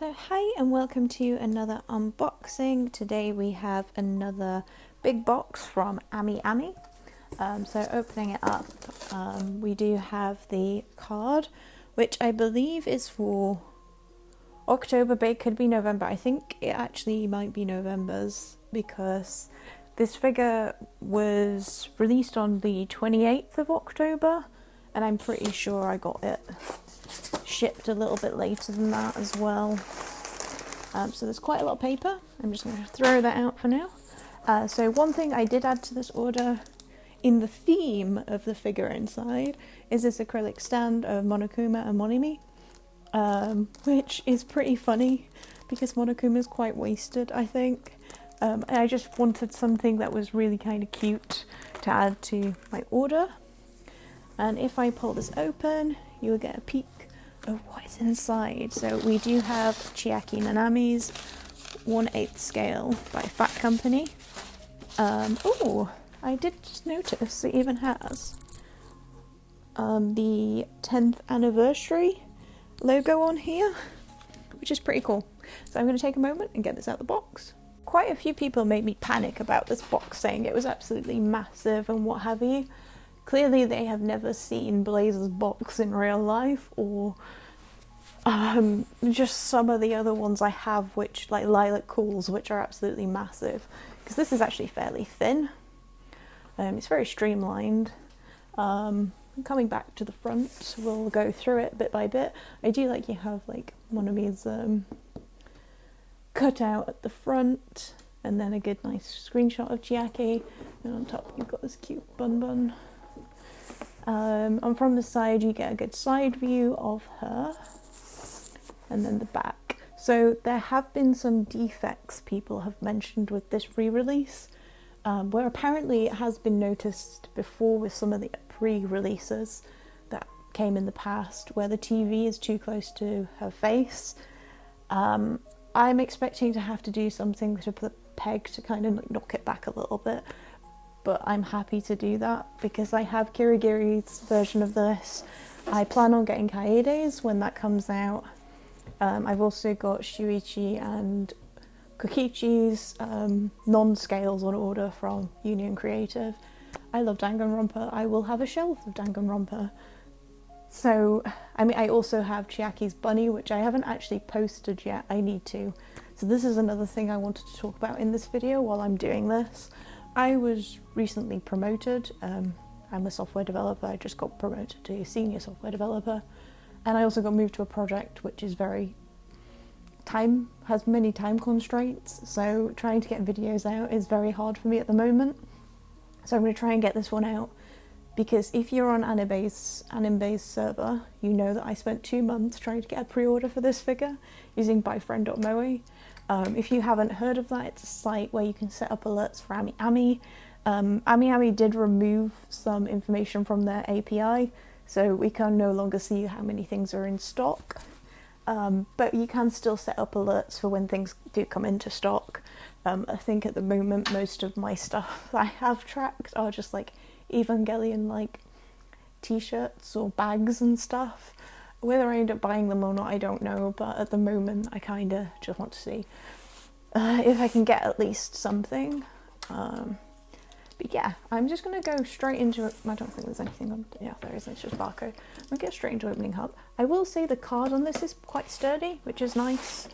So hi and welcome to another unboxing. Today we have another big box from Ami Ami. So opening it up, we do have the card, which I believe is for October, but it could be November. I think it actually might be November's because this figure was released on the 28th of October and I'm pretty sure I got it shipped a little bit later than that as well. So there's quite a lot of paper. I'm just going to throw that out for now. So one thing I did add to this order in the theme of the figure inside is this acrylic stand of Monokuma and Monimi, which is pretty funny because Monokuma is quite wasted, I think. And I just wanted something that was really kind of cute to add to my order. And if I pull this open, you'll get a peek of what is inside. So we do have Chiaki Nanami's 1/8 scale by Phat Company. Oh, I did just notice it even has the 10th anniversary logo on here, which is pretty cool. So I'm going to take a moment and get this out of the box. Quite a few people made me panic about this box, saying it was absolutely massive and what have you. Clearly they have never seen Blazer's box in real life, or just some of the other ones I have, which like Lilac Cools, which are absolutely massive, because this is actually fairly thin. It's very streamlined. Coming back to the front, we'll go through it bit by bit. I do like you have like Monami's cut out at the front, and then a good nice screenshot of Chiaki, and on top you've got this cute bun. And from the side you get a good side view of her, and then the back. So there have been some defects people have mentioned with this re-release, where apparently it has been noticed before with some of the pre-releases that came in the past, where the TV is too close to her face. I'm expecting to have to do something to the peg to kind of knock it back a little bit, but I'm happy to do that because I have Kirigiri's version of this. I plan on getting Kaede's when that comes out. I've also got Shuichi and Kokichi's non-scales on order from Union Creative. I love Danganronpa. I will have a shelf of Danganronpa. So, I mean, I also have Chiaki's bunny, which I haven't actually posted yet. I need to. So this is another thing I wanted to talk about in this video while I'm doing this. I was recently promoted. I'm a software developer. I just got promoted to senior software developer. And I also got moved to a project which is has many time constraints. So trying to get videos out is very hard for me at the moment. So I'm going to try and get this one out, because if you're on Anime's server, you know that I spent 2 months trying to get a pre-order for this figure using byfriend.moe. If you haven't heard of that, it's a site where you can set up alerts for Ami Ami. Ami Ami did remove some information from their API, so we can no longer see how many things are in stock. But you can still set up alerts for when things do come into stock. I think at the moment most of my stuff I have tracked are just like Evangelion like t-shirts or bags and stuff. Whether I end up buying them or not, I don't know, but at the moment I kind of just want to see if I can get at least something. But yeah, I'm just going to go straight into it. I don't think there's anything on. Yeah, there is. It's just barcode. I'm going to get straight into opening up. I will say the card on this is quite sturdy, which is nice.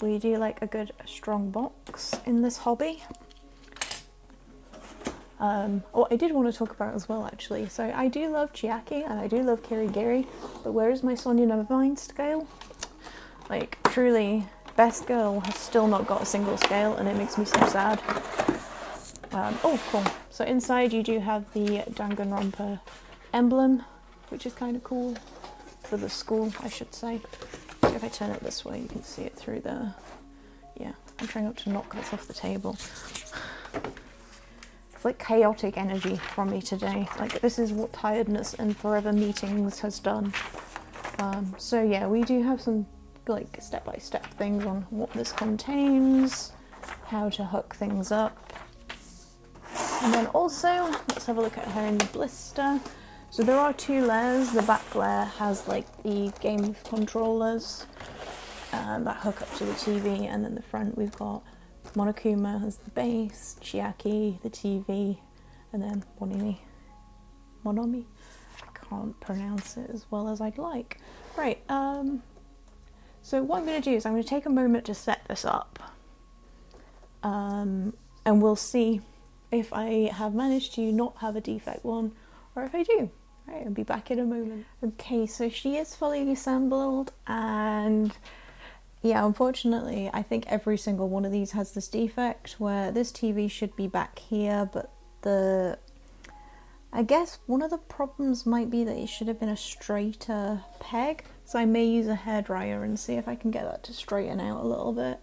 We do like a good strong box in this hobby. What I did want to talk about as well, actually. So I do love Chiaki and I do love Kirigiri, but where is my Sonia Nevermind scale? Like, truly, best girl has still not got a single scale, and it makes me so sad. Oh, cool. So inside you do have the Danganronpa emblem, which is kind of cool. For the school, I should say. So if I turn it this way, you can see it through there. Yeah, I'm trying not to knock this off the table. It's like chaotic energy from me today. Like, this is what tiredness and forever meetings has done. So yeah, we do have some like step-by-step things on what this contains, how to hook things up. And then also, let's have a look at her in the blister. So there are two layers. The back layer has like the game controllers that hook up to the TV, and then the front we've got Monokuma as the base, Chiaki, the TV, and then Monomi. I can't pronounce it as well as I'd like. Right, so what I'm going to do is I'm going to take a moment to set this up, and we'll see if I have managed to not have a defect one, or if I do. Right, I'll be back in a moment. Okay, so she is fully assembled, and yeah, unfortunately, I think every single one of these has this defect where this TV should be back here, but I guess one of the problems might be that it should have been a straighter peg, so I may use a hairdryer and see if I can get that to straighten out a little bit,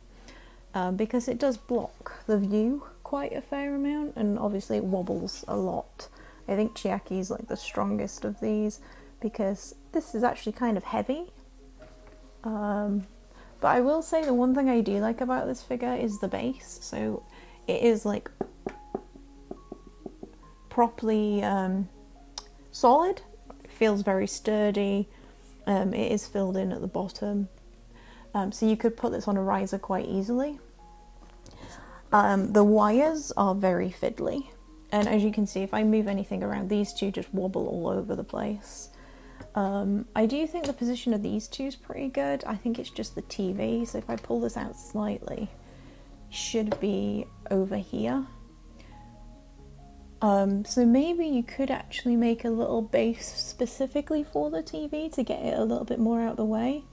because it does block the view quite a fair amount, and obviously it wobbles a lot. I think Chiaki is like the strongest of these because this is actually kind of heavy. But I will say the one thing I do like about this figure is the base. So it is like properly solid. It feels very sturdy. It is filled in at the bottom. So you could put this on a riser quite easily. The wires are very fiddly. And as you can see, if I move anything around, these two just wobble all over the place. I do think the position of these two is pretty good. I think it's just the TV. So if I pull this out slightly, it should be over here. So maybe you could actually make a little base specifically for the TV to get it a little bit more out of the way,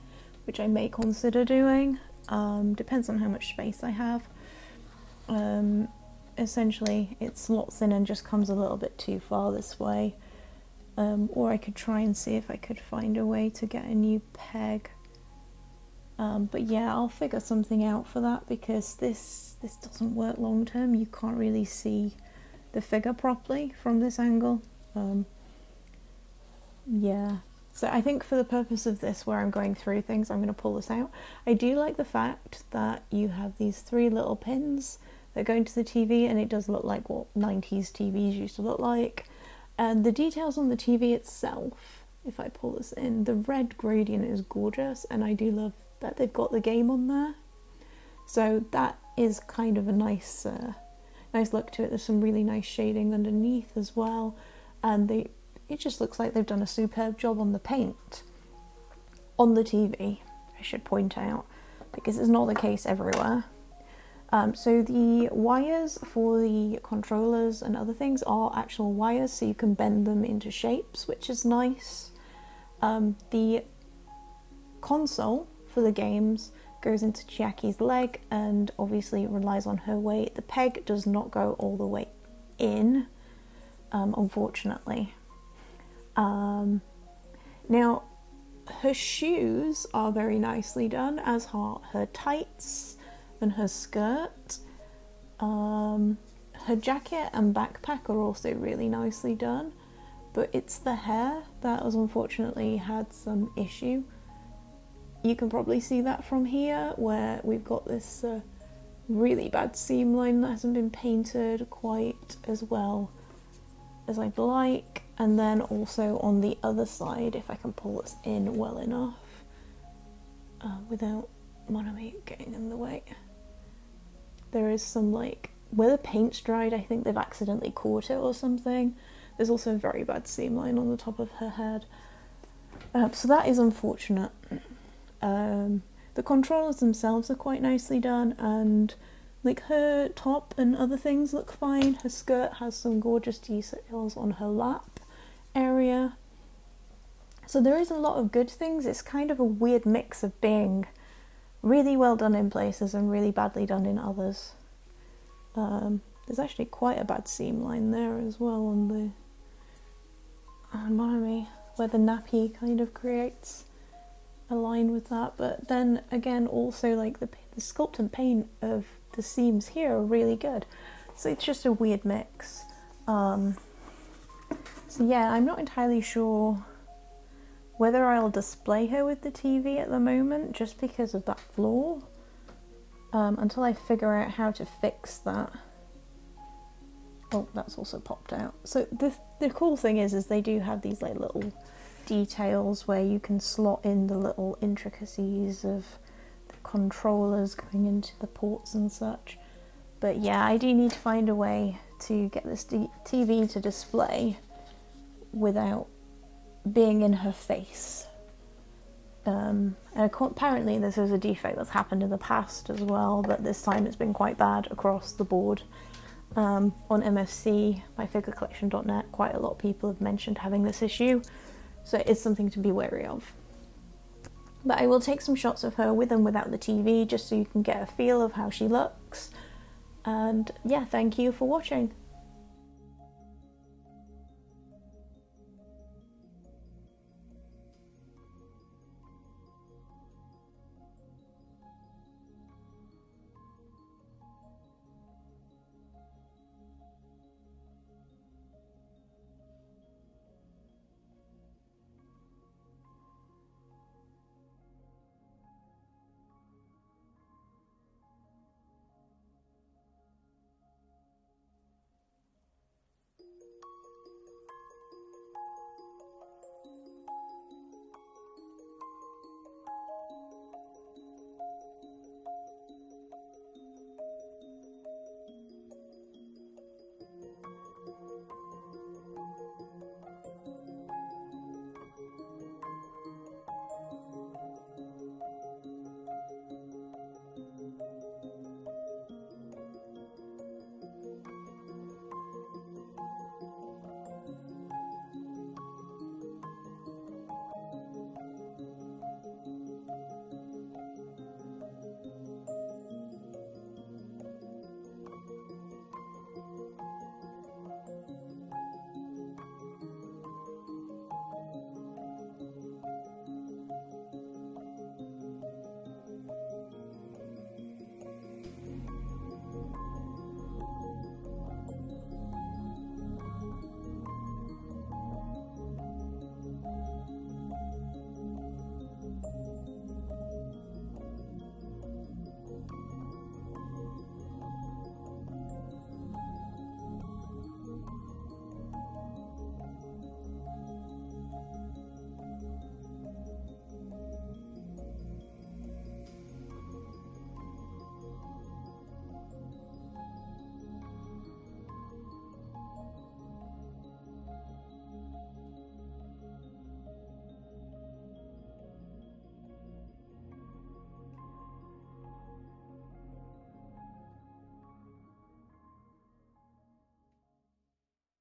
which I may consider doing. Depends on how much space I have. Essentially it slots in and just comes a little bit too far this way, or I could try and see if I could find a way to get a new peg, but yeah, I'll figure something out for that because this doesn't work long term. You can't really see the figure properly from this angle. Yeah, so I think for the purpose of this, where I'm going through things, I'm going to pull this out. I do like the fact that you have these three little pins that go into the TV, and it does look like what 90s TVs used to look like. And the details on the TV itself, if I pull this in, the red gradient is gorgeous, and I do love that they've got the game on there. So that is kind of a nice look to it. There's some really nice shading underneath as well, and it just looks like they've done a superb job on the paint on the TV, I should point out, because it's not the case everywhere. So the wires for the controllers and other things are actual wires, so you can bend them into shapes, which is nice. The console for the games goes into Chiaki's leg and obviously relies on her weight. The peg does not go all the way in, unfortunately. Now, her shoes are very nicely done, as are her tights and her skirt. Her jacket and backpack are also really nicely done, but it's the hair that has unfortunately had some issue. You can probably see that from here, where we've got this really bad seam line that hasn't been painted quite as well as I'd like, and then also on the other side, if I can pull this in well enough without Monomi getting in the way. There is some, like, where the paint's dried, I think they've accidentally caught it or something. There's also a very bad seam line on the top of her head. So that is unfortunate. The controllers themselves are quite nicely done, and like her top and other things look fine. Her skirt has some gorgeous details on her lap area. So there is a lot of good things. It's kind of a weird mix of being really well done in places and really badly done in others. There's actually quite a bad seam line there as well on Monomi, where the nappy kind of creates a line with that. But then again, also like the sculpt and paint of the seams here are really good. So it's just a weird mix. So yeah, I'm not entirely sure whether I'll display her with the TV at the moment, just because of that flaw, until I figure out how to fix that. Oh, that's also popped out. So the cool thing is they do have these like little details where you can slot in the little intricacies of the controllers going into the ports and such. But yeah, I do need to find a way to get this TV to display without being in her face. And apparently this is a defect that's happened in the past as well, but this time it's been quite bad across the board. On MFC, myfigurecollection.net, quite a lot of people have mentioned having this issue, so it's something to be wary of. But I will take some shots of her with and without the TV, just so you can get a feel of how she looks. And yeah, thank you for watching.